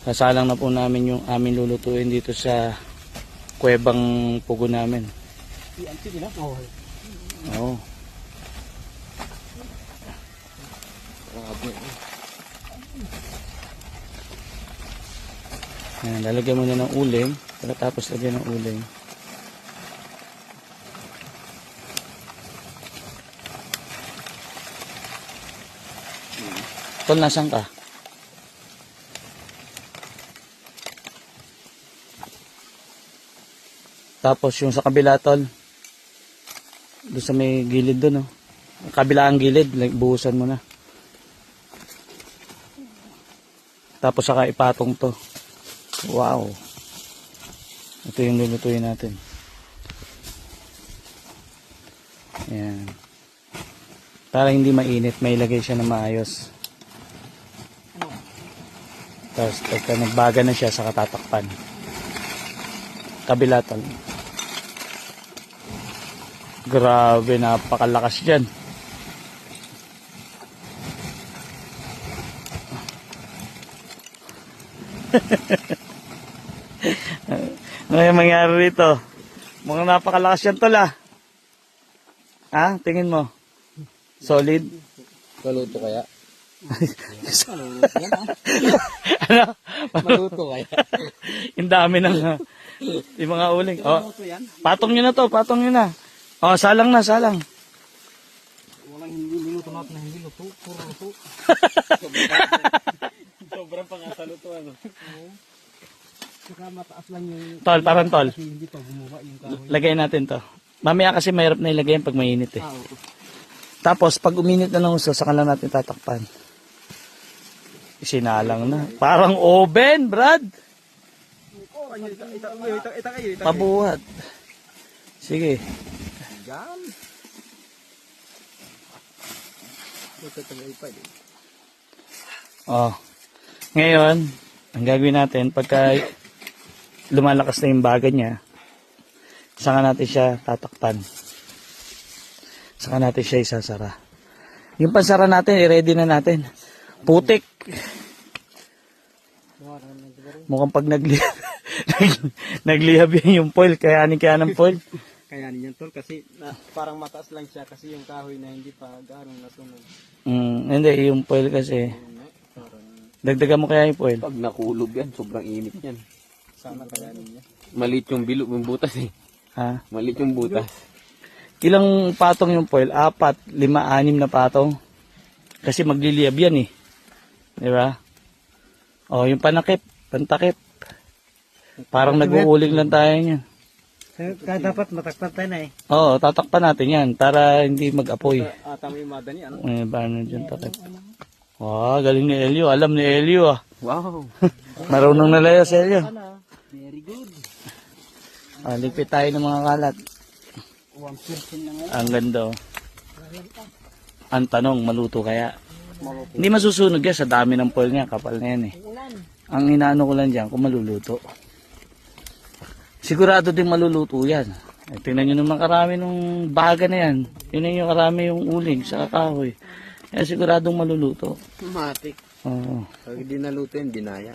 Sasalang na po namin yung amin lulutuin dito sa kuwebang pugo namin. Oo. Ayan, lalagyan mo na ng uling. Pagkatapos lagyan ng uling. Tol, nasan ka? Tapos yung sa kabila, tol. Doon sa may gilid doon, oh. Kabilang gilid, buhusan mo na. Tapos saka ipatong to. Wow. Ito yung lulutuin natin. Ayan. Para hindi mainit, may ilagay siya na maayos. Tapos pagka nagbaga na siya, saka tatakpan. Kabila, tol. Grabe, napakalakas dyan. Ano yung mangyari rito? Mukhang napakalakas yan, tol, ah. Ha? Tingin mo? Solid? Maluto kaya? Ano? Maluto kaya? Yung dami ng yung mga uling. Oh, patong nyo na to, patong nyo na. Oh, salang na, salang. Walang hindi minuto natin na hindi luto. Puro luto. Sobrang pangasa luto, ano? Saka mataas lang yung... Tol, parang tol. Kasi hindi pa bumaba yung kahoy. Lagay natin to. Mamaya kasi mahirap na ilagay yan pag mainit eh. Oo. Tapos pag uminit na ng uso, saka lang natin tatakpan. Isinalang na. Parang oven, Brad. Pabuhat. Sige. Yan. Oh. Ngayon, ang gagawin natin, pagka lumalakas na yung baga niya, saka natin siya tatakpan. Saka natin siya isasara. Yung pansara natin, i-ready na natin. Putik. Mukhang pag naglihab yan yung foil. Kayanin kaya ng foil. Kayanin yan, tol, kasi parang mataas lang siya kasi yung kahoy na hindi pa gano'ng nasunog. Hindi, yung foil kasi. Dagdagan mo kaya yung foil. Pag nakulog yan, sobrang init yan. Sana kayanin niya. Maliit yung bilog, yung butas eh. Ha? Maliit yung butas. Ilang patong yung foil? 4, 5, 6 na patong. Kasi magliliyab yan eh. Di ba? O, yung pantakip. Parang nag-uuling lang tayo niyan. Kaya dapat matakpan tayo na eh. Oo, tatakpan natin yan para hindi mag-apoy. Tama yung madani, ano? Paano dyan takip? Wow, galing ni Elio. Alam ni Elio ah. Wow! Marunong na layo si Elio. Very good. Lipit tayo ng mga kalat. 1% na ngayon. Ang ganda oh. Ang tanong, maluto kaya? Hindi masusunog yan sa dami ng foil niya. Kapal na yan eh. Ang inaano ko lang dyan kung maluluto. Sigurado din maluluto yan. Tingnan nyo naman karami nung baga na yan. Tingnan nyo karami yung uling sa kahoy. Kaya siguradong maluluto. Matik. Oo. Pag di naluto yun, dinaya.